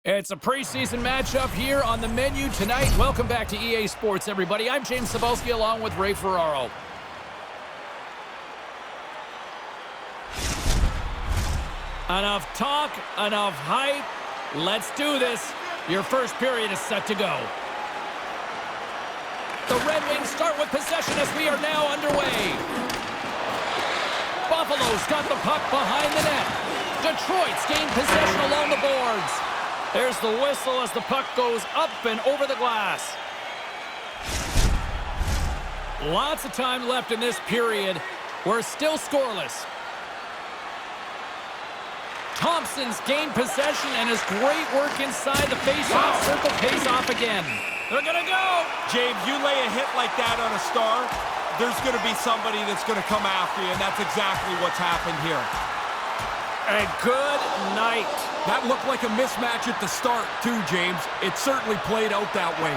It's a preseason matchup here on the menu tonight. Welcome back to EA Sports, everybody. I'm James Cebulski along with Ray Ferraro. Enough talk, enough hype. Let's do this. Your first period is set to go. The Red Wings start with possession as we are now underway. Buffalo's got the puck behind the net. Detroit's gained possession along the boards. There's the whistle as the puck goes up and over the glass. Lots of time left in this period. We're still scoreless. Thompson's gained possession and his great work inside the face-off circle pays off again. They're going to go. James, you lay a hit like that on a star, there's going to be somebody that's going to come after you, and that's exactly what's happened here. A good night. That looked like a mismatch at the start, too, James. It certainly played out that way.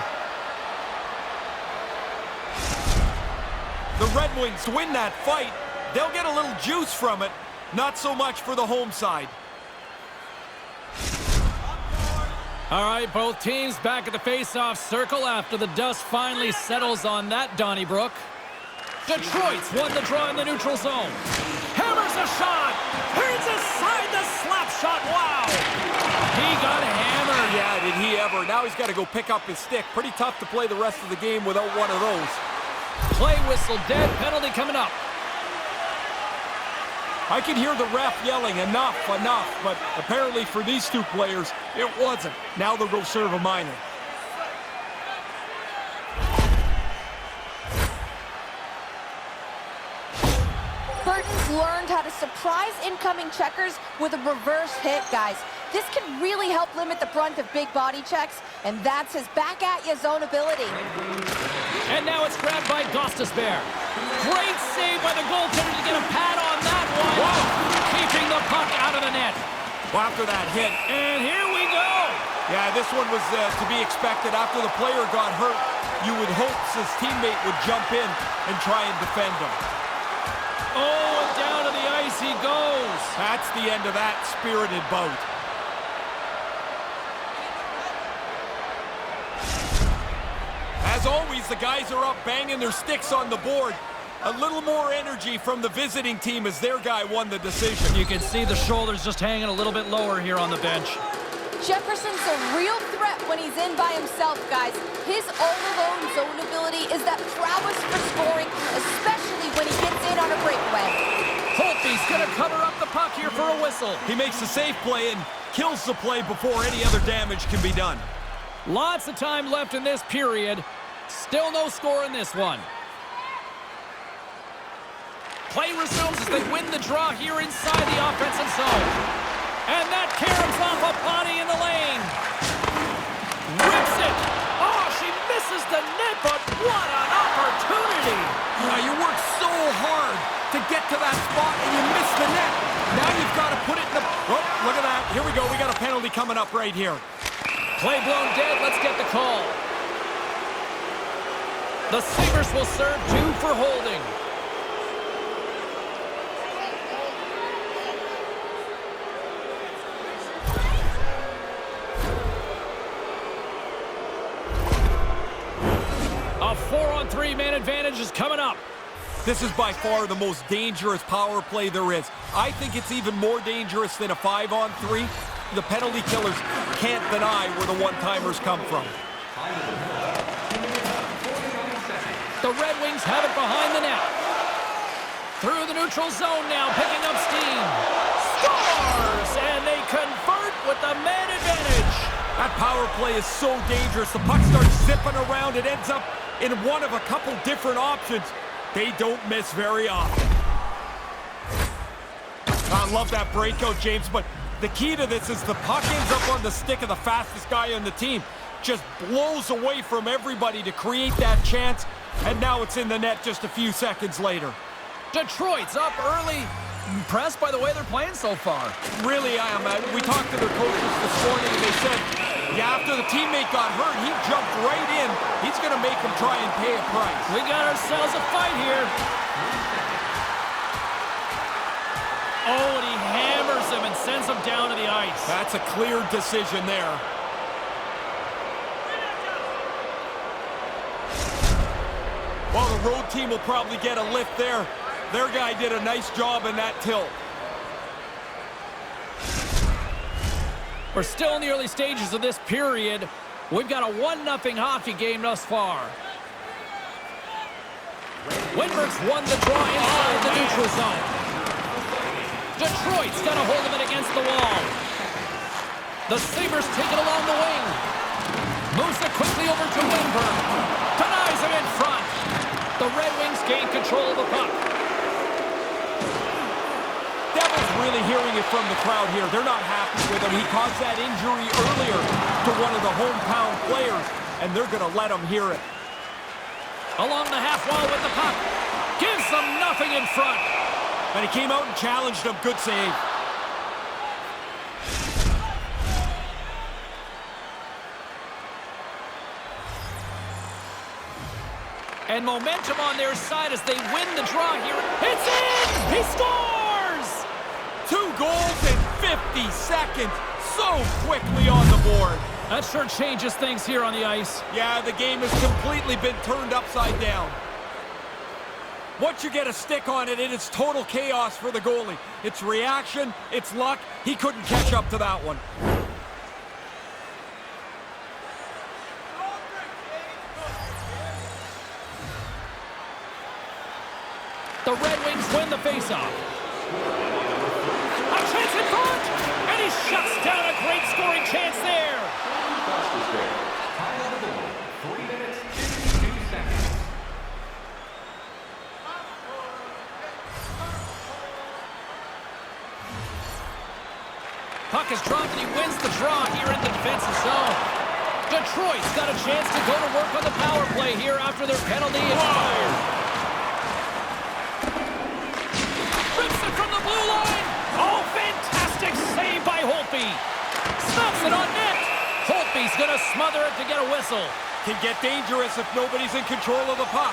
The Red Wings win that fight. They'll get a little juice from it. Not so much for the home side. All right, both teams back at the face-off circle after the dust finally settles on that Donnybrook. Detroit's won the draw in the neutral zone. Hammers a shot. Turns aside the slap shot. Wow. He got hammered. Yeah, did he ever. Now he's got to go pick up his stick. Pretty tough to play the rest of the game without one of those. Play whistle dead. Penalty coming up. I can hear the ref yelling, enough, but apparently for these two players, it wasn't. Now they'll go serve a minor. Burton's learned how to surprise incoming checkers with a reverse hit, guys. This can really help limit the brunt of big body checks, and that's his back-at-you zone ability. And now it's grabbed by Gostisbehere. Great save by the goaltender to get a pad on that one. Whoa. Keeping the puck out of the net. Well, after that hit. And here we go. Yeah, this one was to be expected. After the player got hurt, you would hope his teammate would jump in and try and defend him. Oh, and down to the ice he goes. That's the end of that spirited bout. As always, the guys are up banging their sticks on the board. A little more energy from the visiting team as their guy won the decision. You can see the shoulders just hanging a little bit lower here on the bench. Jefferson's a real threat when he's in by himself, guys. His all-alone zone ability is that prowess for scoring, especially when he gets in on a breakaway. Holtby's going to cover up the puck here for a whistle. He makes a safe play and kills the play before any other damage can be done. Lots of time left in this period. Still no score in this one. Play resumes as they win the draw here inside the offensive zone. And that caroms off a body in the lane. Rips it. Oh, she misses the net, but what an opportunity. You work so hard to get to that spot and you miss the net. Now you've got to put it in the... Oh, look at that. Here we go. We got a penalty coming up right here. Play blown dead. Let's get the call. The Sabres will serve 2 for holding. A 4-on-3 man advantage is coming up. This is by far the most dangerous power play there is. I think it's even more dangerous than a 5-on-3. The penalty killers can't deny where the one-timers come from. The Red Wings have it behind the net. Through the neutral zone now, picking up steam. Scores! And they convert with the man advantage. That power play is so dangerous. The puck starts zipping around. It ends up in one of a couple different options. They don't miss very often. I love that breakout, James, but the key to this is the puck ends up on the stick of the fastest guy on the team. Just blows away from everybody to create that chance, and now it's in the net just a few seconds later. Detroit's up early. Impressed by the way they're playing so far. Really, I am. We talked to their coaches this morning, and they said, yeah, after the teammate got hurt, he jumped right in. He's going to make him try and pay a price. We got ourselves a fight here. Oh, and he hammers him and sends him down to the ice. That's a clear decision there. Well, the road team will probably get a lift there. Their guy did a nice job in that tilt. We're still in the early stages of this period. We've got a 1-0 hockey game thus far. Windberg's won the draw inside the neutral zone. Detroit's got a hold of it against the wall. The Sabres take it along the wing. Moves it quickly over to Windberg. Denies him in front. The Red Wings gain control of the puck. Devils really hearing it from the crowd here. They're not happy with him. He caused that injury earlier to one of the hometown players, and they're going to let him hear it. Along the half wall with the puck. Gives them nothing in front. And he came out and challenged him. Good save. And momentum on their side as they win the draw here. It's in! He scores! 2 goals in 50 seconds. So quickly on the board. That sure changes things here on the ice. Yeah, the game has completely been turned upside down. Once you get a stick on it, it is total chaos for the goalie. It's reaction, it's luck. He couldn't catch up to that one. The Red Wings win the faceoff. A chance in front! And he shuts down a great scoring chance there. Time on the board, 3 minutes, 52 seconds. Puck is dropped and he wins the draw here in the defensive zone. Detroit's got a chance to go to work on the power play here after their penalty expired. From the blue line. Oh, fantastic save by Holtby. Stops it on net. Holtby's going to smother it to get a whistle. Can get dangerous if nobody's in control of the puck.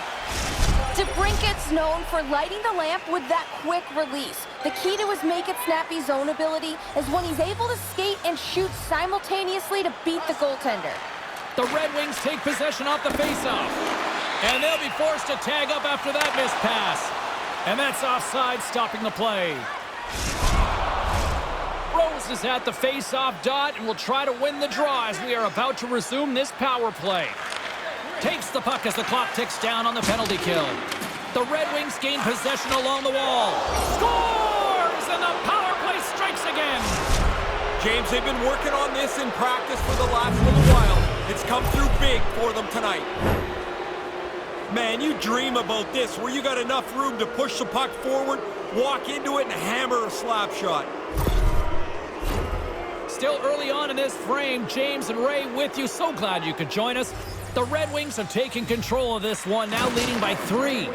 DeBrincat's known for lighting the lamp with that quick release. The key to his make-it-snappy zone ability is when he's able to skate and shoot simultaneously to beat the goaltender. The Red Wings take possession off the faceoff. And they'll be forced to tag up after that missed pass. And that's offside, stopping the play. Rose is at the face-off dot and will try to win the draw as we are about to resume this power play. Takes the puck as the clock ticks down on the penalty kill. The Red Wings gain possession along the wall. Scores! And the power play strikes again. James, they've been working on this in practice for the last little while. It's come through big for them tonight. Man, you dream about this, where you got enough room to push the puck forward, walk into it, and hammer a slap shot. Still early on in this frame, James and Ray with you. So glad you could join us. The Red Wings have taken control of this one, now leading by 3.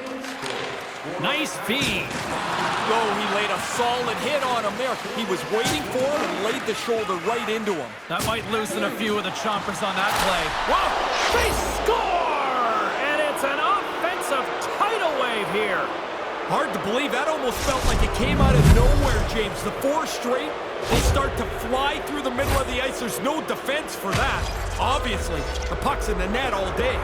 Nice feed. Oh, he laid a solid hit on him there. He was waiting for him and laid the shoulder right into him. That might loosen a few of the chompers on that play. Whoa! They score! It's an offensive tidal wave here. Hard to believe. That almost felt like it came out of nowhere, James. The 4 straight, they start to fly through the middle of the ice. There's no defense for that. Obviously, the puck's in the net all day.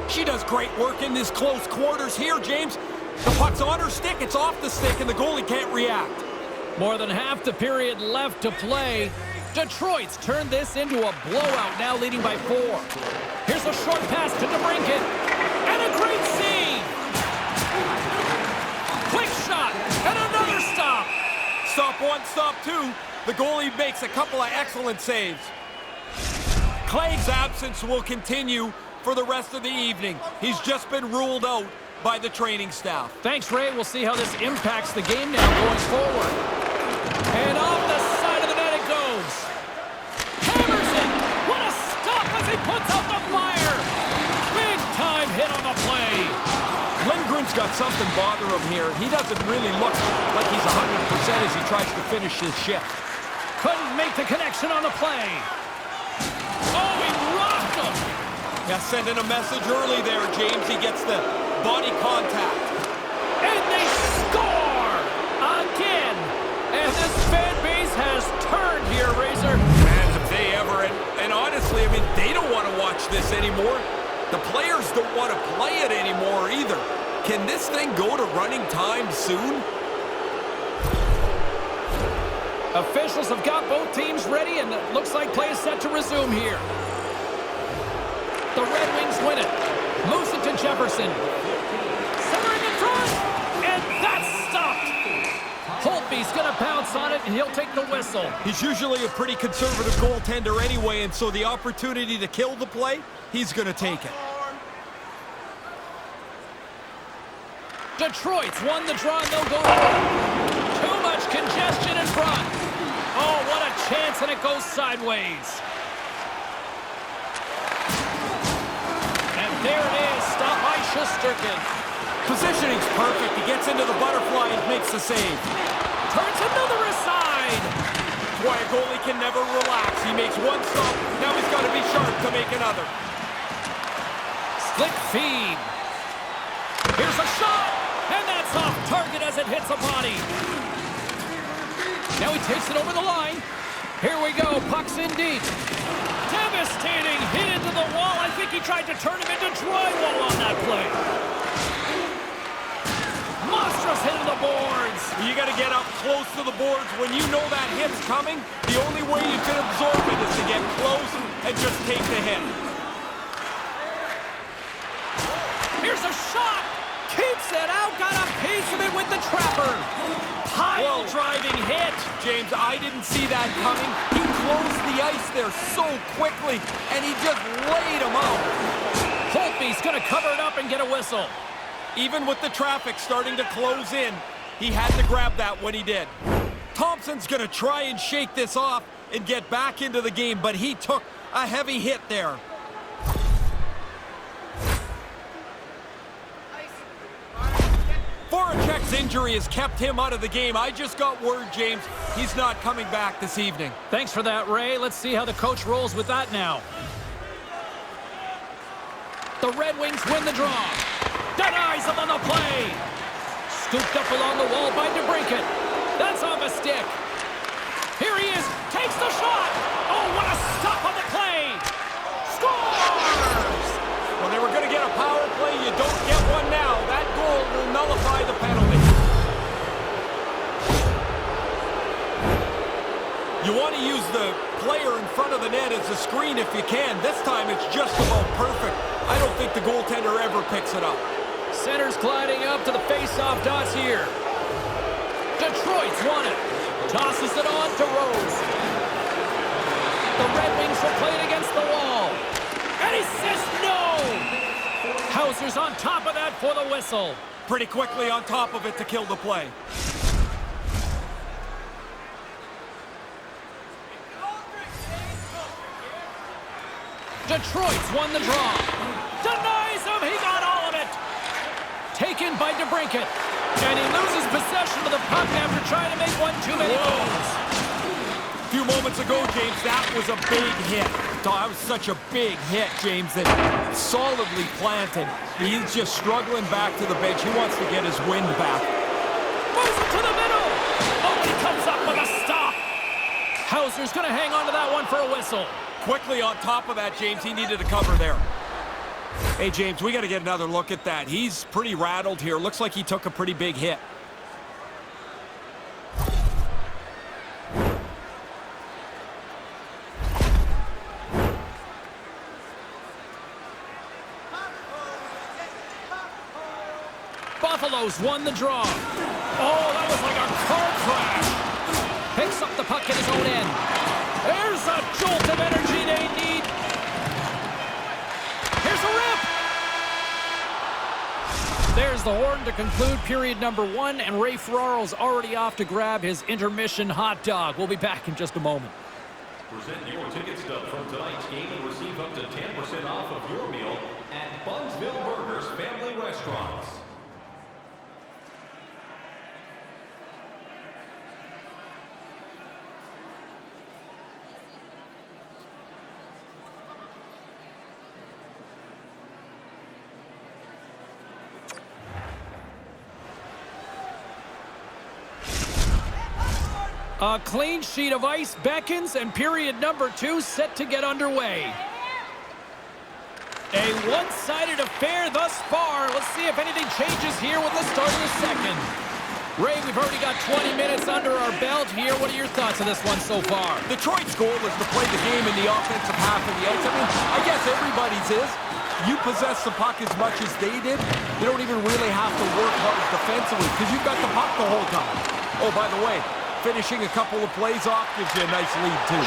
She does great work in this close quarters here, James. The puck's on her stick, it's off the stick, and the goalie can't react. More than half the period left to play. Detroit's turned this into a blowout, now leading by 4. Here's a short pass to DeBrincat. And a great save! Quick shot, and another stop! Stop 1, stop 2. The goalie makes a couple of excellent saves. Clay's absence will continue for the rest of the evening. He's just been ruled out by the training staff. Thanks, Ray. We'll see how this impacts the game now going forward. And off the side of the net it goes. Hammers it. What a stop as he puts out the fire. Big time hit on the play. Lindgren's got something bother him here. He doesn't really look like he's 100% as he tries to finish his shift. Couldn't make the connection on the play. Oh, he rocked him. Yeah, sending a message early there, James. He gets the body contact. And they score again. And this fan base has turned here, Razor. Man, have they ever. And honestly, I mean, they don't want to watch this anymore. The players don't want to play it anymore either. Can this thing go to running time soon? Officials have got both teams ready, and it looks like play is set to resume here. The Red Wings win it. Moves it to Jefferson. Centering in front, and that's stopped. Holtby's going to bounce on it, and he'll take the whistle. He's usually a pretty conservative goaltender anyway, and so the opportunity to kill the play, he's going to take it. Detroit's won the draw, and they'll go to work. Too much congestion in front. Oh, what a chance, and it goes sideways. And there it is, stopped by Shesterkin. Positioning's perfect. He gets into the butterfly and makes the save. Turns another aside. That's why a goalie can never relax. He makes one stop, now he's got to be sharp to make another. Slick feed. Here's a shot, and that's off target as it hits a body. Now he takes it over the line. Here we go, puck's in deep. Devastating hit into the wall. I think he tried to turn him into drywall on that play. Monstrous hit to the boards. You got to get up close to the boards. When you know that hit's coming, the only way you can absorb it is to get close and just take the hit. Here's a shot. Keeps it out. Got a piece of it with the trapper. Pile driving hit. James, I didn't see that coming. He closed the ice there so quickly, and he just laid him out. Holtby's going to cover it up and get a whistle. Even with the traffic starting to close in, he had to grab that when he did. Thompson's going to try and shake this off and get back into the game, but he took a heavy hit there. Voracek's injury has kept him out of the game. I just got word, James, he's not coming back this evening. Thanks for that, Ray. Let's see how the coach rolls with that now. The Red Wings win the draw. Denies him on the play. Scooped up along the wall by DeBrincat. That's off a stick. Here he is. Takes the shot. Oh, what a stop on the play. Scores! Well, they were going to get a power play. You don't get one now. That goal will nullify the penalty. You want to use the player in front of the net as a screen if you can. This time it's just about perfect. I don't think the goaltender ever picks it up. Center's gliding up to the face-off dots here. Detroit's won it. Tosses it on to Rose. The Red Wings will play it against the wall. And he says no! Hauser's on top of that for the whistle. Pretty quickly on top of it to kill the play. Detroit's won the draw. Denies him, he got all of it. Taken by DeBrincat. And he loses possession of the puck after trying to make one too many moves. A few moments ago, James, that was a big hit. That was such a big hit, James, that solidly planted. He's just struggling back to the bench. He wants to get his wind back. Moves it to the middle. Oh, he comes up with a stop. Hauser's going to hang on to that one for a whistle. Quickly on top of that, James, he needed a cover there. Hey, James, we got to get another look at that. He's pretty rattled here. Looks like he took a pretty big hit. Buffalo's won the draw. Oh, that was like a car crash. Picks up the puck at his own end. There's a jolt of energy they need. Here's a rip. There's the horn to conclude period number 1, and Ray Ferraro's already off to grab his intermission hot dog. We'll be back in just a moment. Present your ticket stub from tonight's game and receive up to 10% off of your meal at Bunsville Burgers Family Restaurants. A clean sheet of ice beckons, and period number 2 set to get underway. A one-sided affair thus far. Let's see if anything changes here with the start of the second. Ray, we've already got 20 minutes under our belt here. What are your thoughts on this one so far? Detroit's goal is to play the game in the offensive half of the ice. I mean, I guess everybody's is. You possess the puck as much as they did. You don't even really have to work hard defensively because you've got the puck the whole time. Oh, by the way, finishing a couple of plays off gives you a nice lead, too.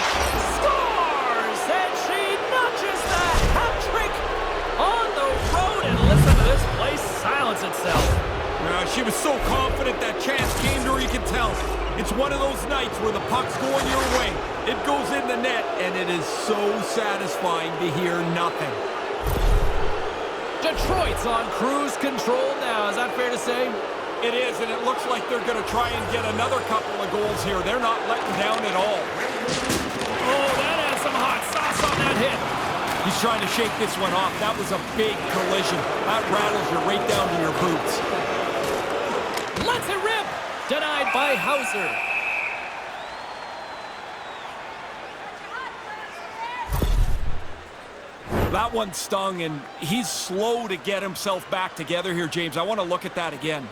Scores! And she notches the hat trick on the road. And listen to this place silence itself. She was so confident that chance came to her, you can tell. It's one of those nights where the puck's going your way. It goes in the net, and it is so satisfying to hear nothing. Detroit's on cruise control now. Is that fair to say? It is, and it looks like they're going to try and get another couple of goals here. They're not letting down at all. Oh, that has some hot sauce on that hit. He's trying to shake this one off. That was a big collision. That rattles you right down to your boots. Let's it rip! Denied by Hauser. That one stung, and he's slow to get himself back together here, James. I want to look at that again.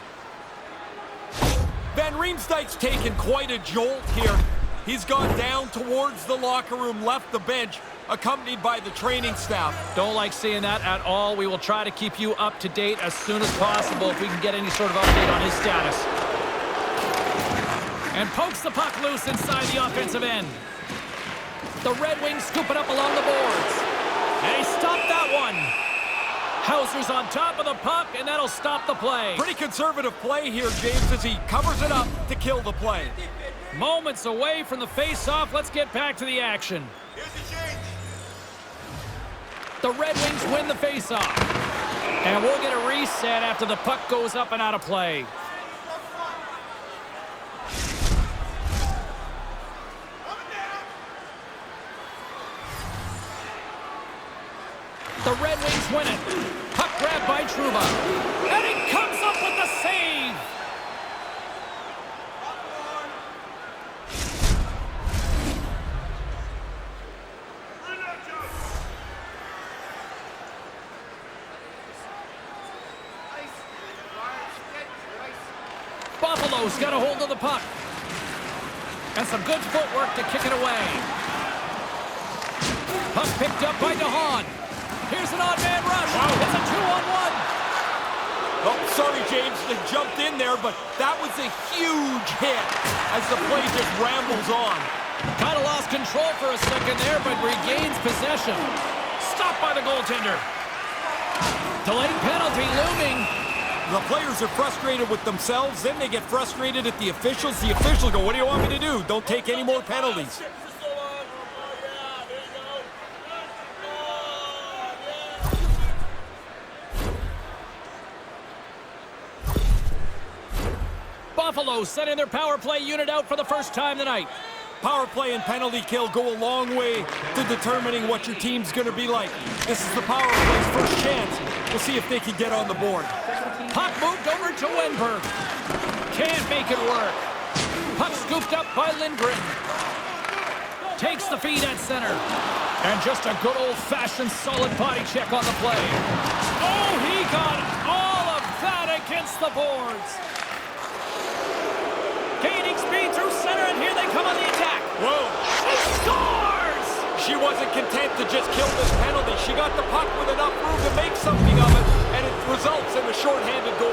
Van Riemsdyk's taken quite a jolt here. He's gone down towards the locker room, left the bench, accompanied by the training staff. Don't like seeing that at all. We will try to keep you up to date as soon as possible if we can get any sort of update on his status. And pokes the puck loose inside the offensive end. The Red Wings scoop it up along the boards. And he stopped that one. Hauser's on top of the puck, and that'll stop the play. Pretty conservative play here, James, as he covers it up to kill the play. Moments away from the face-off. Let's get back to the action. The Red Wings win the face-off. And we'll get a reset after the puck goes up and out of play. The Red Wings win it. Puck grabbed by Trouba. And he comes up with the save. Buffalo's got a hold of the puck. And some good footwork to kick it away. Puck picked up by DeHaan. Here's an odd man rush. Wow. It's a 2-on-1. Oh, sorry, James. They jumped in there, but that was a huge hit as the play just rambles on. Kind of lost control for a second there, but regains possession. Stopped by the goaltender. Delayed penalty looming. The players are frustrated with themselves, then they get frustrated at the officials. The officials go, what do you want me to do? Don't take any more penalties. Buffalo sending their power play unit out for the first time tonight. Power play and penalty kill go a long way to determining what your team's going to be like. This is the power play's first chance. We'll see if they can get on the board. Puck moved over to Wenberg. Can't make it work. Puck scooped up by Lindgren. Takes the feed at center. And just a good old-fashioned solid body check on the play. Oh, he got all of that against the boards. Gaining speed through center, and here they come on the attack. Whoa. She scores! She wasn't content to just kill this penalty. She got the puck with enough room to make something of it, and it results in a shorthanded goal.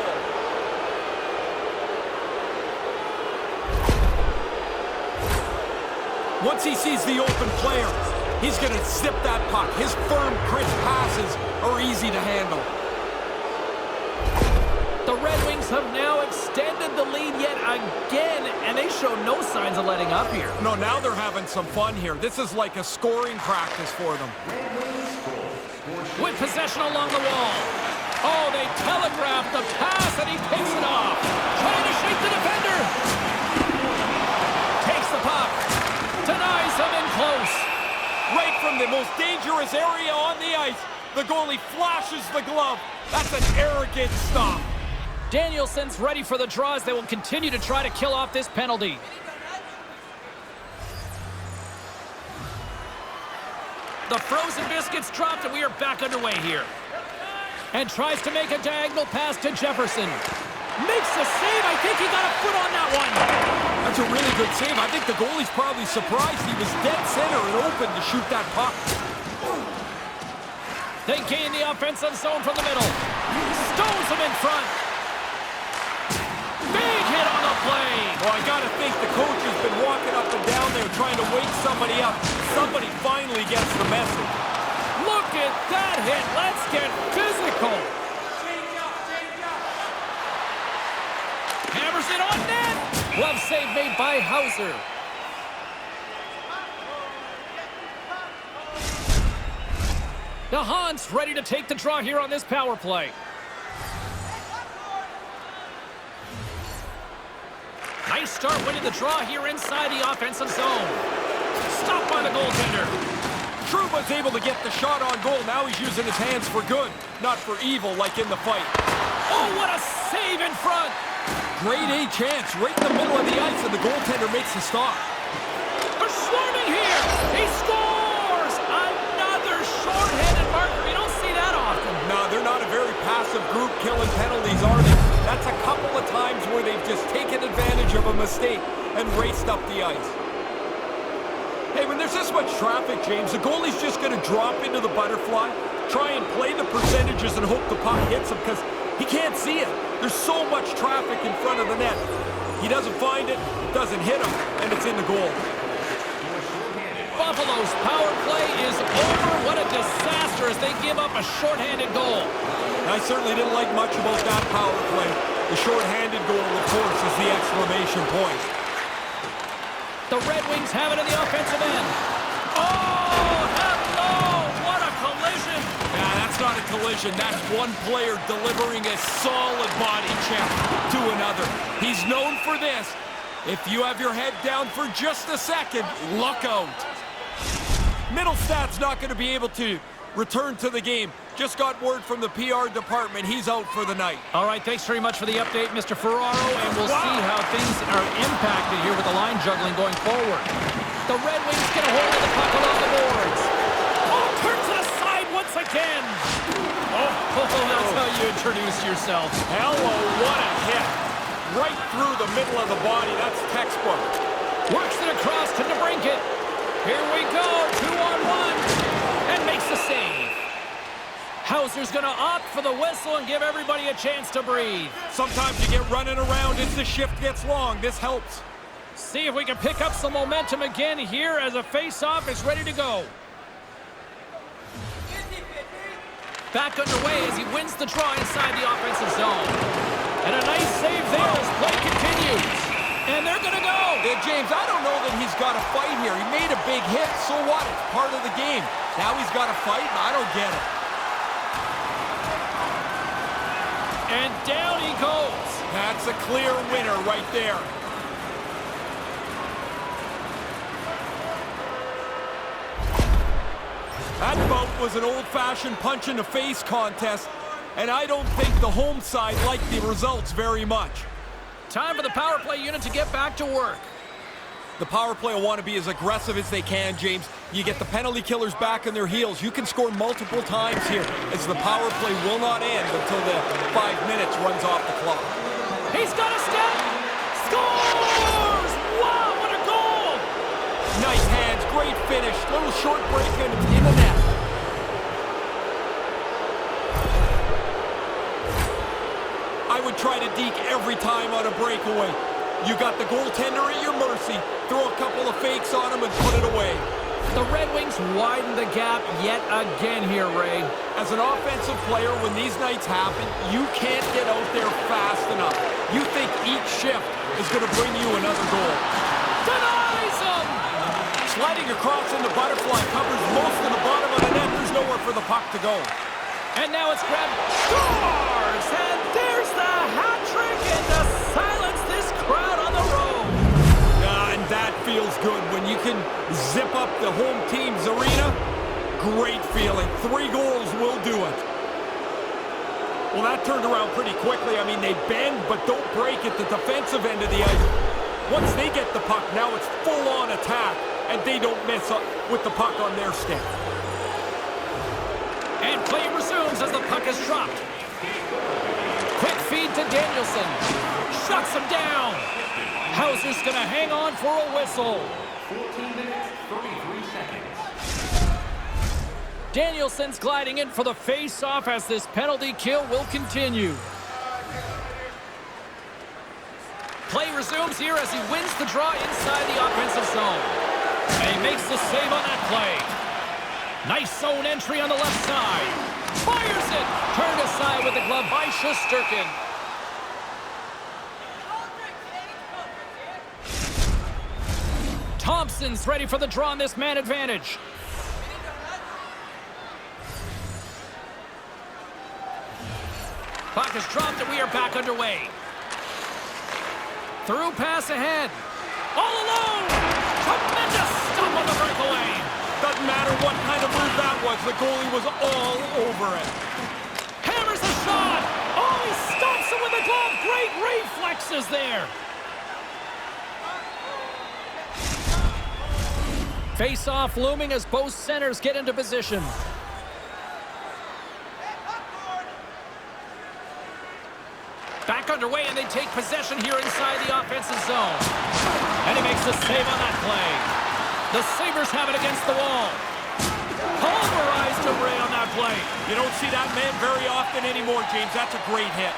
Once he sees the open player, he's going to zip that puck. His firm, crisp passes are easy to handle. The Red Wings have now extended the lead yet again, and they show no signs of letting up here. No, now they're having some fun here. This is like a scoring practice for them. With possession along the wall. Oh, they telegraphed the pass, and he picks it off. Trying to shake the defender. Takes the puck. Denies him in close. Right from the most dangerous area on the ice, the goalie flashes the glove. That's an arrogant stop. Danielson's ready for the draws. They will continue to try to kill off this penalty. The frozen biscuits dropped, and we are back underway here. And tries to make a diagonal pass to Jefferson. Makes the save. I think he got a foot on that one. That's a really good save. I think the goalie's probably surprised he was dead center and open to shoot that puck. They gain the offensive zone from the middle. Stones him in front. Big hit on the play. Well, I got to think the coach has been walking up and down there trying to wake somebody up. Somebody finally gets the message. Look at that hit. Let's get physical. Hammers it on net. Glove save made by Hauser. The Hans ready to take the draw here on this power play. Nice start winning the draw here inside the offensive zone. Stopped by the goaltender. Trouba's able to get the shot on goal. Now he's using his hands for good, not for evil like in the fight. Oh, what a save in front. Grade A chance right in the middle of the ice, and the goaltender makes the stop. They're swarming here. He scores. Another shorthanded marker. You don't see that often. No, they're not a very passive group killing penalties, are they? That's a couple of times where they've just taken advantage of a mistake and raced up the ice. Hey, when there's this much traffic, James, the goalie's just going to drop into the butterfly, try and play the percentages and hope the puck hits him because he can't see it. There's so much traffic in front of the net. He doesn't find it, it doesn't hit him, and it's in the goal. Buffalo's power play is over. What a disaster as they give up a shorthanded goal. I certainly didn't like much about that power play. The shorthanded goal, of course, is the exclamation point. The Red Wings have it in the offensive end. Oh, hello! What a collision! Nah, that's not a collision. That's one player delivering a solid body check to another. He's known for this. If you have your head down for just a second, look out. Middlestad's not going to be able to return to the game. Just got word from the PR department. He's out for the night. All right, thanks very much for the update, Mr. Ferraro, and we'll see how things are impacted here with the line juggling going forward. The Red Wings get a hold of the puck along the boards. Oh, turn to the side once again. Oh, that's how you introduce yourself. Hello, what a hit. Right through the middle of the body. That's textbook. Works it across to DeBrincat. Here we go, 2-on-1, and makes the save. Hauser's going to opt for the whistle and give everybody a chance to breathe. Sometimes you get running around as the shift gets long. This helps. See if we can pick up some momentum again here as a face-off is ready to go. Back underway as he wins the draw inside the offensive zone. And a nice save there as play continues. And they're going to go. Yeah, James, I don't know that he's got to fight here. He made a big hit. So what? It's part of the game. Now he's got to fight? I don't get it. And down he goes. That's a clear winner right there. That bout was an old-fashioned punch-in-the-face contest, and I don't think the home side liked the results very much. Time for the power play unit to get back to work. The power play will want to be as aggressive as they can, James. You get the penalty killers back on their heels. You can score multiple times here, as the power play will not end until the 5 minutes runs off the clock. He's got a step. Scores! Wow, what a goal! Nice hands, great finish. Little short break and it's in the net. I would try to deke every time on a breakaway. You got the goaltender at your mercy. Throw a couple of fakes on him and put it away. The Red Wings widen the gap yet again here, Ray. As an offensive player, when these nights happen, you can't get out there fast enough. You think each shift is going to bring you another goal. Denies him! Sliding across in the butterfly covers most of the bottom of the net. There's nowhere for the puck to go. And now it's grabbed. Scores! And there's the hat trick and to silence this crowd on the road. And that feels good when you can zip up the home team's arena. Great feeling. 3 goals will do it. Well, that turned around pretty quickly. I mean, they bend but don't break at the defensive end of the ice. Once they get the puck, now it's full-on attack, and they don't miss up with the puck on their stick. And play resumes as the puck is dropped. Quick feed to Danielson. Shuts him down. Hauser's going to hang on for a whistle. 14 minutes, 33 seconds. Danielson's gliding in for the face-off as this penalty kill will continue. Play resumes here as he wins the draw inside the offensive zone. And he makes the save on that play. Nice zone entry on the left side. Fires it. Turned aside with the glove by Shesterkin. Thompson's ready for the draw on this man advantage. Puck is dropped and we are back underway. Through pass ahead. All alone. Tremendous stop on the breakaway. Doesn't matter what kind of move that was. The goalie was all over it. Hammers a shot. Oh, he stops him with the glove. Great reflexes there. Face-off looming as both centers get into position. Back underway, and they take possession here inside the offensive zone. And he makes the save on that play. The Sabres have it against the wall. Pulverized to Ray on that play. You don't see that man very often anymore, James. That's a great hit.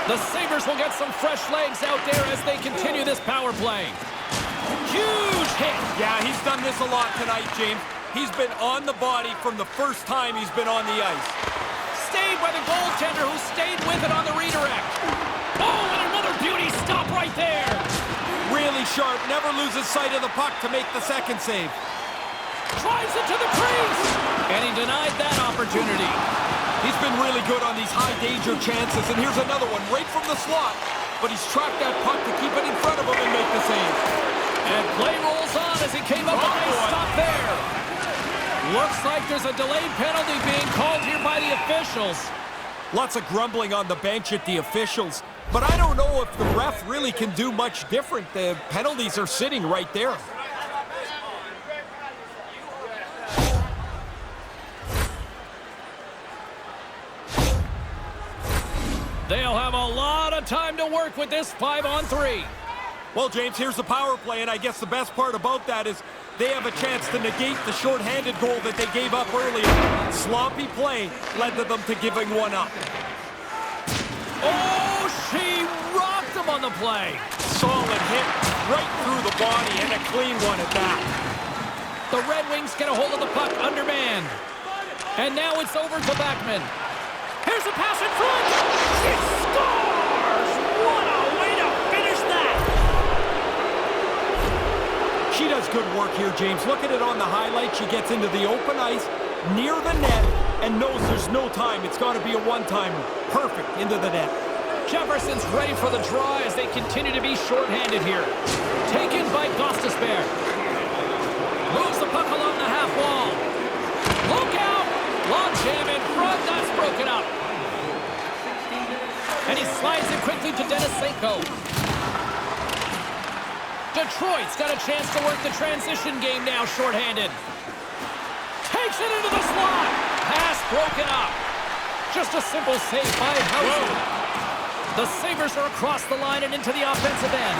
The Sabres will get some fresh legs out there as they continue this power play. Huge hit. Yeah, he's done this a lot tonight, James. He's been on the body from the first time he's been on the ice. Stayed by the goaltender who stayed with it on the redirect. Oh, and another beauty stop right there. Really sharp, never loses sight of the puck to make the second save. Drives it to the crease. And he denied that opportunity. He's been really good on these high-danger chances, and here's another one right from the slot. But he's tracked that puck to keep it in front of him and make the save. And play rolls on as he came up with a stop there. Looks like there's a delayed penalty being called here by the officials. Lots of grumbling on the bench at the officials. But I don't know if the ref really can do much different. The penalties are sitting right there. They'll have a lot of time to work with this 5-on-3. Well, James, here's the power play, and I guess the best part about that is they have a chance to negate the shorthanded goal that they gave up earlier. Sloppy play led to them to giving one up. Oh, she rocked him on the play. Solid hit right through the body, and a clean one at that. The Red Wings get a hold of the puck undermanned. And now it's over to Backman. Here's a pass in front. She scores! What a way to finish that! She does good work here, James. Look at it on the highlight. She gets into the open ice, near the net, and knows there's no time. It's got to be a one-timer. Perfect into the net. Jefferson's ready for the draw as they continue to be shorthanded here. Taken by Gostisbehere. Moves the puck along the half wall. Look out! Long jam in front. That's broken up. And he slides it quickly to Denisenko. Detroit's got a chance to work the transition game now shorthanded. Takes it into the slot. Pass broken up. Just a simple save by Hauser. The Sabres are across the line and into the offensive end.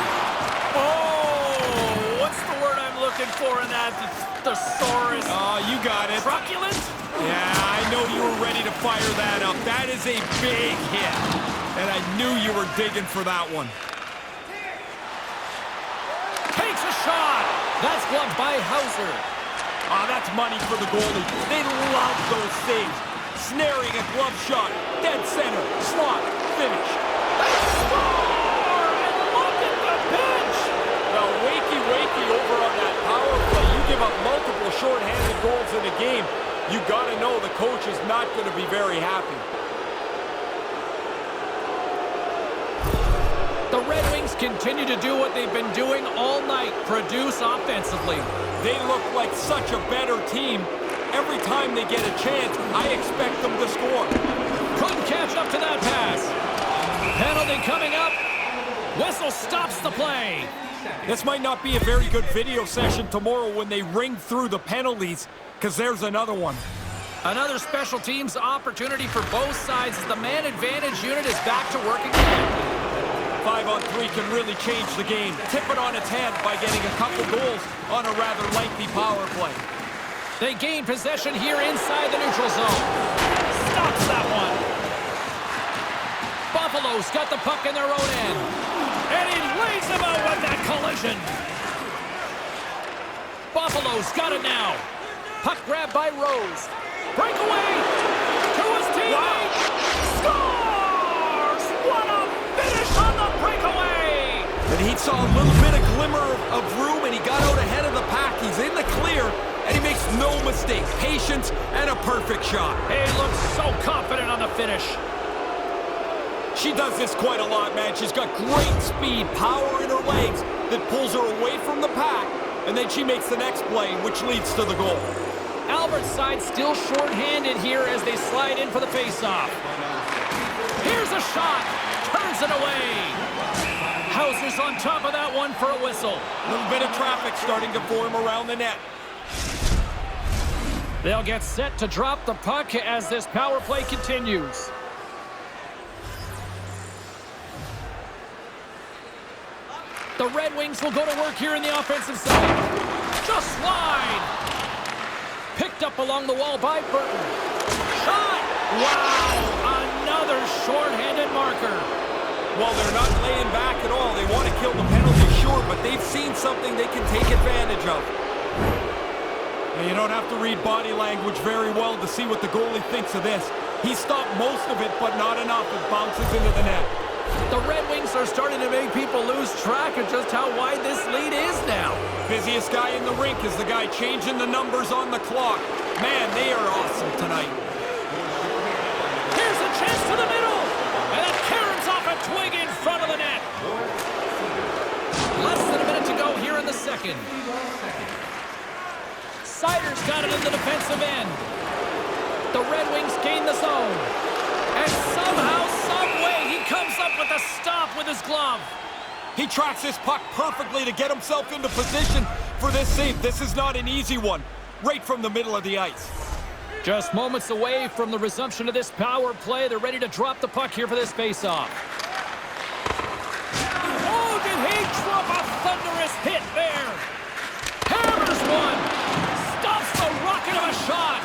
Oh, what's the word I'm looking for in that thesaurus? Oh, you got it. Truculent? Yeah, I know you were ready to fire that up. That is a big hit. And I knew you were digging for that one. Takes a shot. That's blocked by Hauser. Ah, that's money for the goalie. They love those saves. Snaring a glove shot. Dead center. Slot. Finish. They score! And look at the bench! Now, wakey over on that power play. You give up multiple shorthanded goals in a game, you got to know the coach is not going to be very happy. The Red Wings continue to do what they've been doing all night, produce offensively. They look like such a better team. Every time they get a chance, I expect them to score. Couldn't catch up to that pass. Penalty coming up. Whistle stops the play. This might not be a very good video session tomorrow when they ring through the penalties, because there's another one. Another special teams opportunity for both sides as the man advantage unit is back to work again. 5-on-3 can really change the game. Tip it on its head by getting a couple goals on a rather lengthy power play. They gain possession here inside the neutral zone. Stops that one. Buffalo's got the puck in their own end. And he lays them out with that collision. Buffalo's got it now. Puck grabbed by Rose. Breakaway to his teammate. Scores! What a finish on the breakaway! And he saw a little bit of glimmer of room, and he got out ahead of the pack. He's in the clear, and he makes no mistake. Patience and a perfect shot. He looks so confident on the finish. She does this quite a lot, man. She's got great speed, power in her legs that pulls her away from the pack, and then she makes the next play, which leads to the goal. Albert's side still short-handed here as they slide in for the face-off. Here's a shot. Turns it away. Hauser's on top of that one for a whistle. A little bit of traffic starting to form around the net. They'll get set to drop the puck as this power play continues. The Red Wings will go to work here in the offensive side. Just slide. Picked up along the wall by Burton. Shot! Wow! Another short-handed marker. Well, they're not laying back at all. They want to kill the penalty, sure, but they've seen something they can take advantage of. And you don't have to read body language very well to see what the goalie thinks of this. He stopped most of it, but not enough. It bounces into the net. The Red Wings are starting to make people lose track of just how wide this lead is now. Busiest guy in the rink is the guy changing the numbers on the clock. Man, they are awesome tonight. Here's a chance to the middle. And it caroms off a twig in front of the net. Less than a minute to go here in the second. Sider's got it in the defensive end. The Red Wings gain the zone. And somehow, some way, he comes up with a stop with his glove. He tracks this puck perfectly to get himself into position for this save. This is not an easy one. Right from the middle of the ice. Just moments away from the resumption of this power play. They're ready to drop the puck here for this faceoff. Oh, did he drop a thunderous hit there? Hammers one. Stops the rocket of a shot.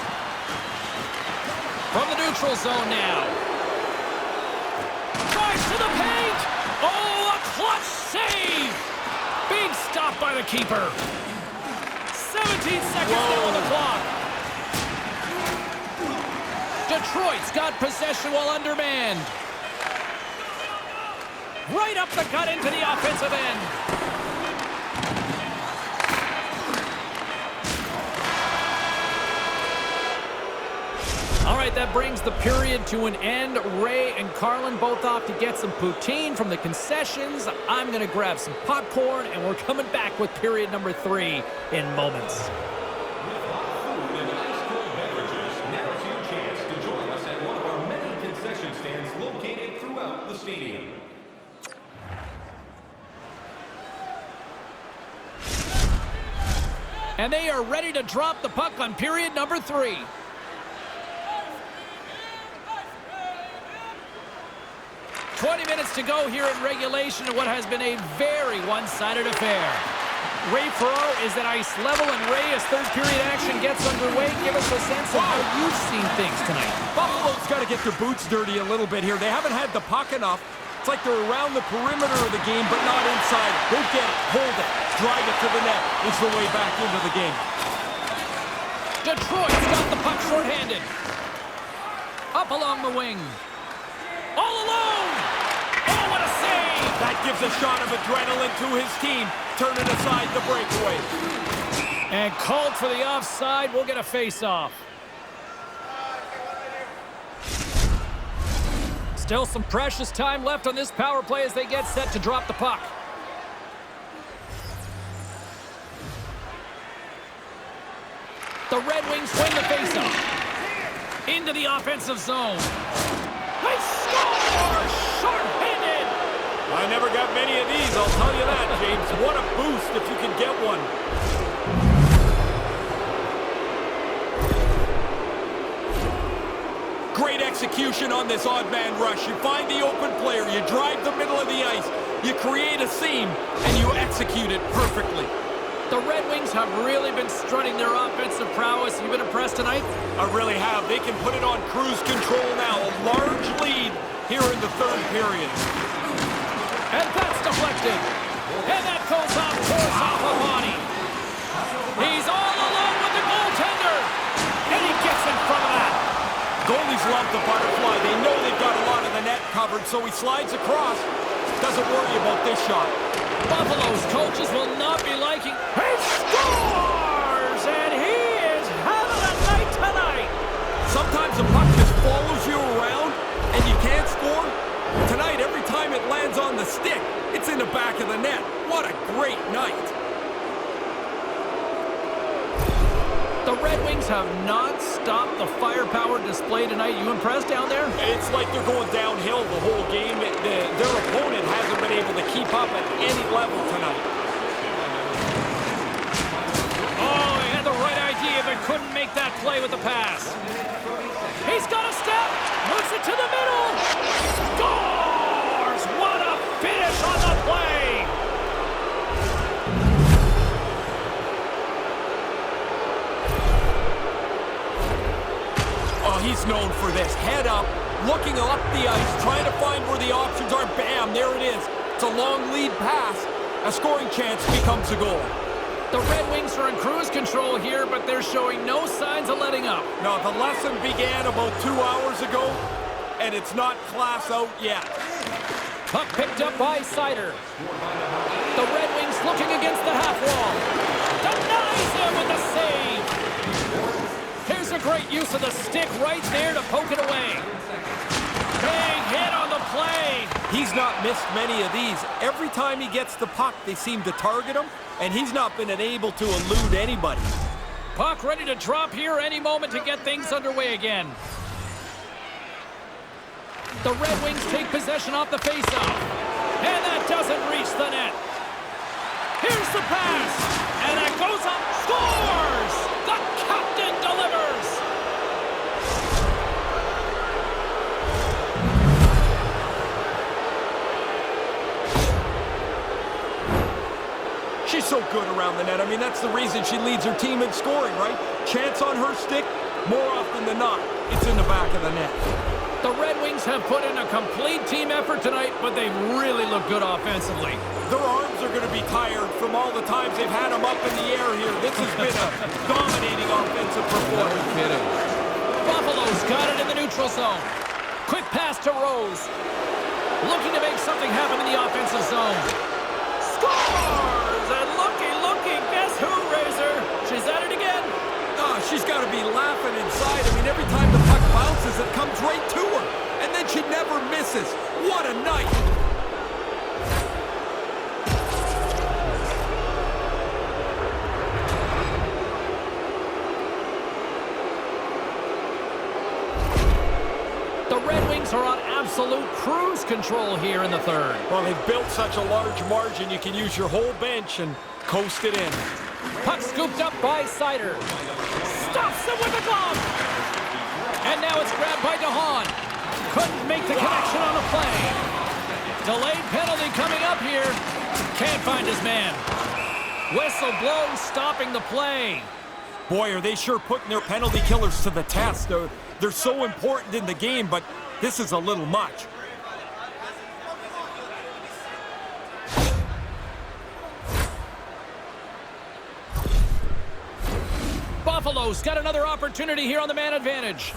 From the neutral zone now. Drives to the paint. Oh, a clutch save. Big stop by the keeper. 17 seconds now on the clock. Detroit's got possession while undermanned. Right up the gut into the offensive end. All right, that brings the period to an end. Ray and Carlin both off to get some poutine from the concessions. I'm going to grab some popcorn, and we're coming back with period number 3 in moments. Stadium. And they are ready to drop the puck on period number 3. "20 minutes to go here in regulation of what has been a very one-sided affair. Ray Ferraro is at ice level, and Ray, as third period action gets underway, give us a sense of how you've seen things tonight. Buffalo's got to get their boots dirty a little bit here. They haven't had the puck enough. It's like they're around the perimeter of the game, but not inside. Go get it, hold it, drive it to the net is the way back into the game. Detroit's got the puck shorthanded. Up along the wing. All alone! Oh, what a save! That gives a shot of adrenaline to his team, turning aside the breakaway. And called for the offside. We'll get a face-off. Still some precious time left on this power play as they get set to drop the puck. The Red Wings win the face-off. Into the offensive zone. They score! Short-handed! I I never got many of these, I'll tell you that, James. What a boost if you can get one. Great execution on this odd man rush. You find the open player, you drive the middle of the ice, you create a seam, and you execute it perfectly. The Red Wings have really been strutting their offensive prowess. You been impressed tonight? I really have. They can put it on cruise control now. A large lead here in the third period. And that's deflected. And that goes off, pulls off a body. He's all alone with the goaltender. And he gets in front of that. Goalies love the butterfly. They know they've got a lot of the net covered, so he slides across. Doesn't worry about this shot. Buffalo's coaches will not be liking. He scores! And he is having a night tonight. Sometimes the puck just follows you around and you can't score. Tonight, every time it lands on the stick, it's in the back of the net. What a great night. The Red Wings have not stopped the firepower display tonight. You impressed down there? It's like they're going downhill the whole game. Their opponent hasn't been able to keep up at any level tonight. Oh, he had the right idea, but couldn't make that play with the pass. He's got a step, moves it to the middle, scores! What a finish on the play! Oh, he's known for this. Head up, looking up the ice, trying to find where the options are. Bam, there it is. It's a long lead pass. A scoring chance becomes a goal. The Red Wings are in cruise control here, but they're showing no signs of letting up. Now, the lesson began about 2 hours ago, and it's not class out yet. Puck picked up by Sider. The Red Wings looking against the half wall. Denies him with the save. Here's a great use of the stick right there to poke it away. Big hit on the play. He's not missed many of these. Every time he gets the puck, they seem to target him, and he's not been able to elude anybody. Puck ready to drop here any moment to get things underway again. The Red Wings take possession off the faceoff. And that doesn't reach the net. Here's the pass. And that goes up. Scores! The captain delivers. She's so good around the net. I mean, that's the reason she leads her team in scoring, right? Chance on her stick, more often than not, it's in the back of the net. The Red Wings have put in a complete team effort tonight, but they've really looked good offensively. Their arms are going to be tired from all the times they've had them up in the air here. This has been a dominating offensive performance. No kidding. Buffalo's got it in the neutral zone. Quick pass to Rose. Looking to make something happen in the offensive zone. Scores! And looky, guess who, Razor? She's at it again. Oh, she's got to be laughing inside. I mean, every time the puck bounces, it comes right to her. And then she never misses. What a night. The Red Wings are on absolute cruise control here in the third. Well, they've built such a large margin, you can use your whole bench and coast it in. Puck scooped up by Sider. Stops it with a glove. And now it's grabbed by DeHaan. Couldn't make the connection on the play. Delayed penalty coming up here. Can't find his man. Whistle blows, stopping the play. Boy, are they sure putting their penalty killers to the test. They're so important in the game, but this is a little much. Buffalo's got another opportunity here on the man advantage.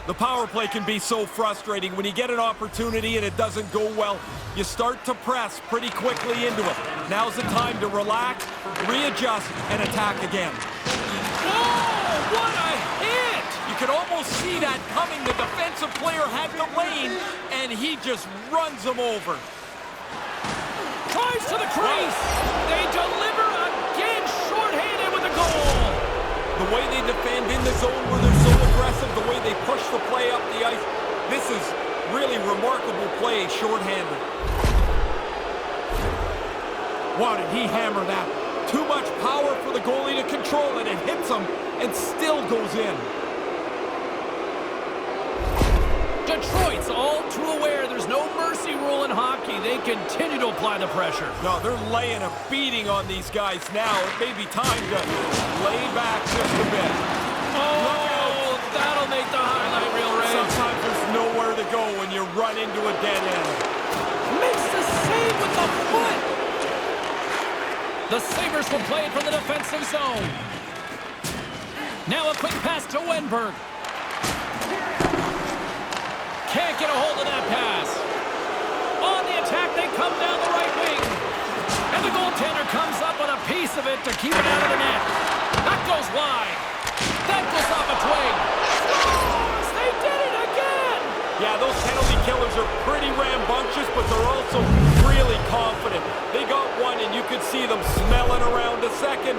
The power play can be so frustrating. When you get an opportunity and it doesn't go well, you start to press pretty quickly into it. Now's the time to relax, readjust, and attack again. Oh, what a hit! You can almost see that coming. The defensive player had the lane, and he just runs him over. Drives to the crease. They deliver again, shorthanded with a goal. The way they defend in the zone where they're so aggressive, the way they push the play up the ice, this is really remarkable play, shorthanded. Wow, did he hammer that? Too much power for the goalie to control it. It hits him and still goes in. Detroit's all too aware there's no mercy rule in hockey. They continue to apply the pressure. No, they're laying a beating on these guys now. It may be time to lay back just a bit. Oh, that'll make the highlight reel, Ray. Sometimes there's nowhere to go when you run into a dead end. Makes the save with the foot. The Sabres will play it from the defensive zone. Now a quick pass to Wenberg. Can't get a hold of that pass. On the attack, they come down the right wing. And the goaltender comes up with a piece of it to keep it out of the net. That goes wide. That goes off a twig. Scores! They did it again! Yeah, those penalty killers are pretty rambunctious, but they're also really confident. They got one, and you could see them smelling around a second.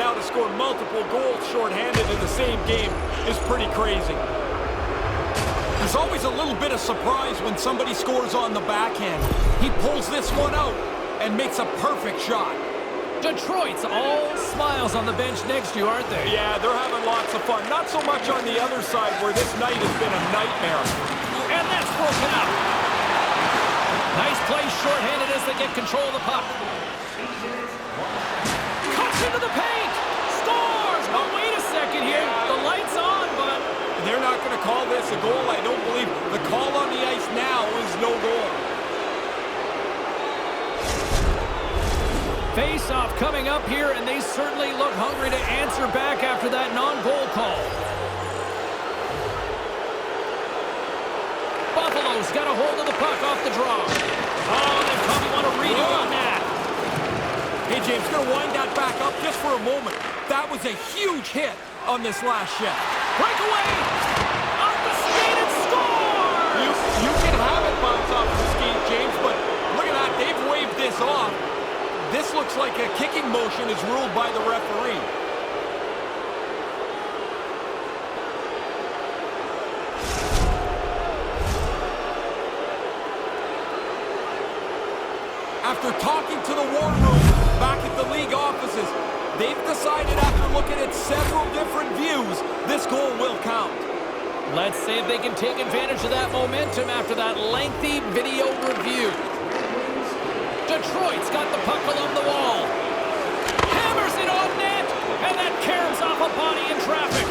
Now to score multiple goals shorthanded in the same game is pretty crazy. There's always a little bit of surprise when somebody scores on the backhand. He pulls this one out and makes a perfect shot. Detroit's all smiles on the bench next to you, aren't they? Yeah, they're having lots of fun. Not so much on the other side where this night has been a nightmare. And that's broken up. Nice play shorthanded as they get control of the puck. Cuts into the paint. Scores! Oh, wait a second here. The light's on, but they're not going to call this a goal, I don't believe. The call on the ice now is no goal. Face-off coming up here, and they certainly look hungry to answer back after that non-goal call. Buffalo's got a hold of the puck off the draw. Oh, they probably want to redo on that. Hey, James, going to wind that back up just for a moment. That was a huge hit on this last shift. Breakaway! Off the skate and score! You can have it bounce off the skate, James, but look at that. They've waved this off. This looks like a kicking motion is ruled by the referee. After talking to the war room back at the league offices, they've decided after looking at several different views, this goal will count. Let's see if they can take advantage of that momentum after that lengthy video review. Detroit's got the puck along the wall. Hammers it on net, and that caroms off a body in traffic.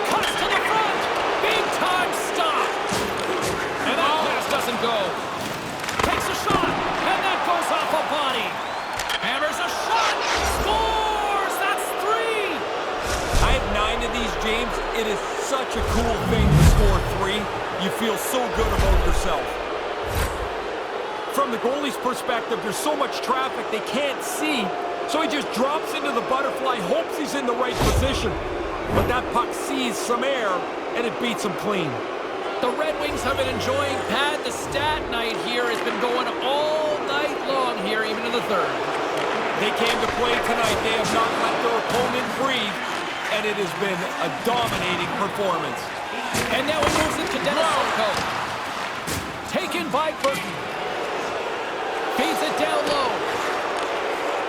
Cuts to the front. Big time stop. And that pass doesn't go. Takes a shot, and that goes off a body. Hammers a shot. Scores! That's 3. I have 9 of these, James. It is such a cool thing to score 3. You feel so good about yourself. From the goalie's perspective, there's so much traffic they can't see, so he just drops into the butterfly, hopes he's in the right position. But that puck sees some air, and it beats him clean. The Red Wings have been enjoying Pad the Stat night here. It's been going all night long here, even in the third. They came to play tonight. They have not let their opponent breathe, and it has been a dominating performance. And now he moves it to Denisovko. Taken by Burton. Feeds it down low.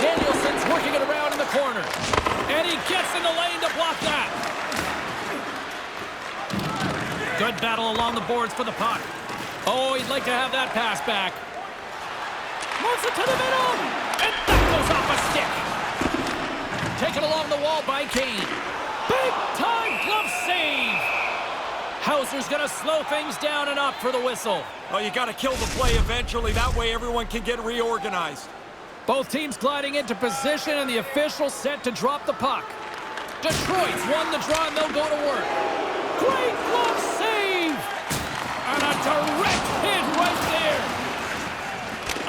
Danielson's working it around in the corner. And he gets in the lane to block that. Good battle along the boards for the puck. Oh, he'd like to have that pass back. Moves it to the middle. And that goes off a stick. Taken along the wall by Kane. Big time glove save. Hauser's going to slow things down and up for the whistle. Well, you got to kill the play eventually. That way everyone can get reorganized. Both teams gliding into position, and the officials set to drop the puck. Detroit's won the draw, and they'll go to work. Great glove save! And a direct hit right there.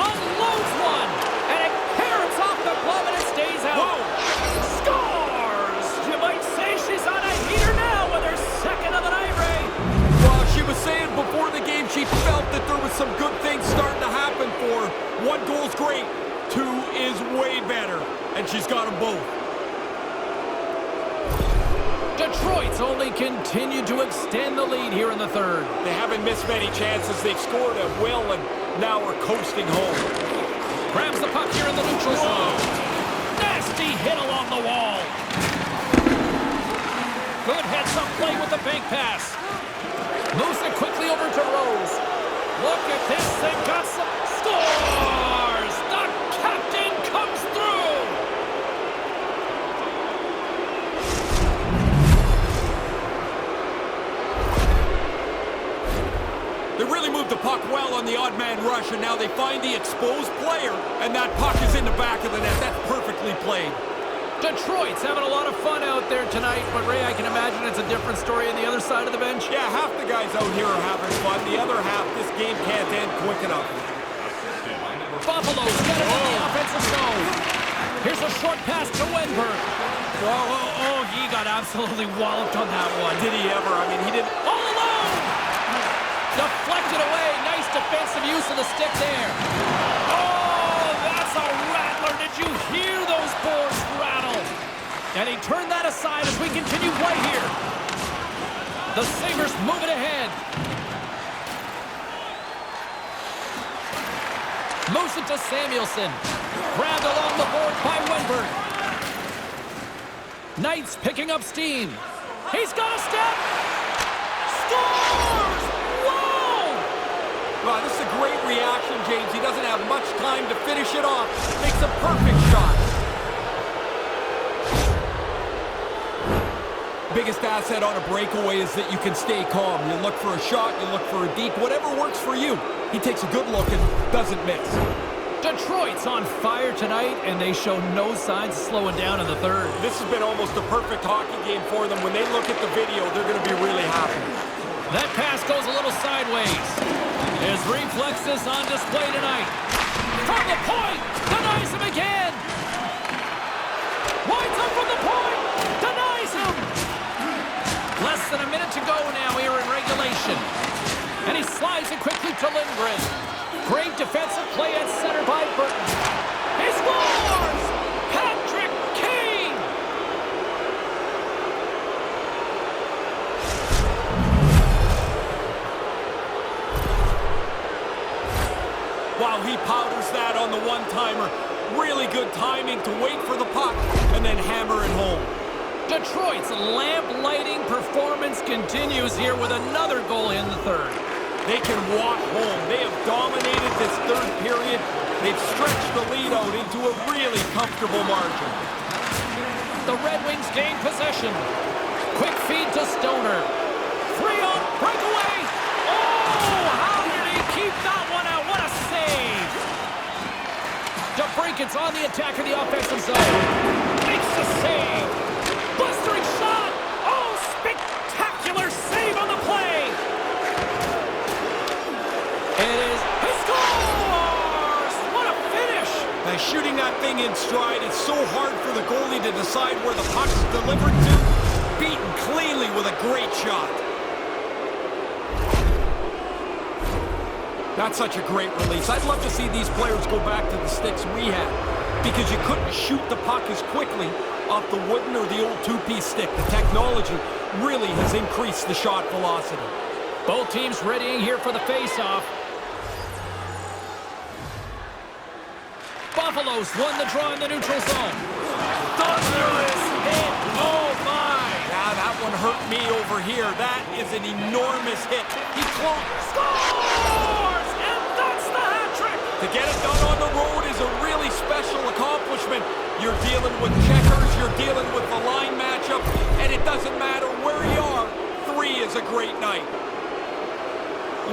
Unloads one, and it caroms off the glove, and it stays out. Whoa. Scores! You might say she's on a heater now with her second of the night, Ray. Well, she was saying before the game she felt that there was some good things starting to happen for her. 1 goal's great, 2 is way better, and she's got them both. Detroit's only continued to extend the lead here in the third. They haven't missed many chances. They've scored at will, and Now we're coasting home. Grabs the puck here in the neutral zone. Nasty hit along the wall. Good heads-up play with the bank pass. Moves it quickly over to Rose. Look at this. They got some scores. The captain comes through. They really moved the puck well on the odd man rush, and now they find the exposed player, and that puck is in the back of the net. That's perfectly played. Detroit's having a lot of fun out there tonight, but Ray, I can imagine it's a different story on the other side of the bench. Yeah, half the guys out here are having fun. The other half, this game can't end quick enough. Buffalo's got it in the offensive zone. Here's a short pass to Wenberg. Oh, he got absolutely walloped on that one. Did he ever? I mean, he didn't. All alone! Deflected away. Nice defensive use of the stick there. Oh, that's a rattler. Did you hear those boards rattle? And he turned that aside as we continue play here. The Sabres move it ahead. Moves it to Samuelson. Grabbed along the board by Wenberg. Knight's picking up steam. He's got a step. Scores! Whoa! Wow, this is a great reaction, James. He doesn't have much time to finish it off. Makes a perfect shot. Biggest asset on a breakaway is that you can stay calm. You look for a shot, you look for a deep, whatever works for you. He takes a good look and doesn't miss. Detroit's on fire tonight, and they show no signs of slowing down in the third. This has been almost a perfect hockey game for them. When they look at the video, they're going to be really happy. That pass goes a little sideways. His reflexes on display tonight. From the point, denies him again. Winds up from the point, denies him. Less than a minute to go now here in regulation. And he slides it quickly to Lindgren. Great defensive play at center by Burton. He scores! Patrick Kane! Wow, he powders that on the one-timer. Really good timing to wait for the puck and then hammer it home. Detroit's lamp-lighting performance continues here with another goal in the third. They can walk home. They have dominated this third period. They've stretched the lead out into a really comfortable margin. The Red Wings gain possession. Quick feed to Stoner. 3-on breakaway. Oh, how did he keep that one out? What a save. DeBrincat's on the attack in the offensive zone. Makes the save. Blistering shot. Oh, spectacular save on the play. It is. He scores! What a finish! Now, shooting that thing in stride, it's so hard for the goalie to decide where the puck's delivered to. Beaten cleanly with a great shot. That's such a great release. I'd love to see these players go back to the sticks we had, because you couldn't shoot the puck as quickly off the wooden or the old two-piece stick. The technology really has increased the shot velocity. Both teams readying here for the face-off. Buffalo's won the draw in the neutral zone. Thunderous hit. Oh, my. Yeah, that one hurt me over here. That is an enormous hit. He scores! And that's the hat trick. To get it done on the road is a really special accomplishment. You're dealing with checkers, you're dealing with the line matchup, and it doesn't matter where you are. 3 is a great night.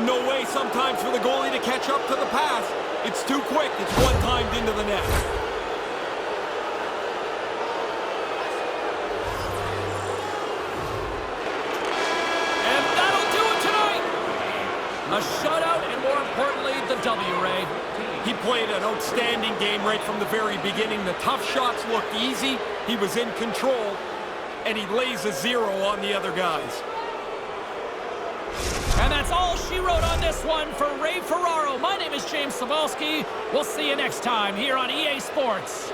No way sometimes for the goalie to catch up to the pass. It's too quick. It's one-timed into the net. And that'll do it tonight. A shutout, and more importantly, the W, Ray. He played an outstanding game right from the very beginning. The tough shots looked easy. He was in control, and he lays a 0 on the other guys. And that's all she wrote on this one for Ray Ferraro. My name is James Cebulski. We'll see you next time here on EA Sports.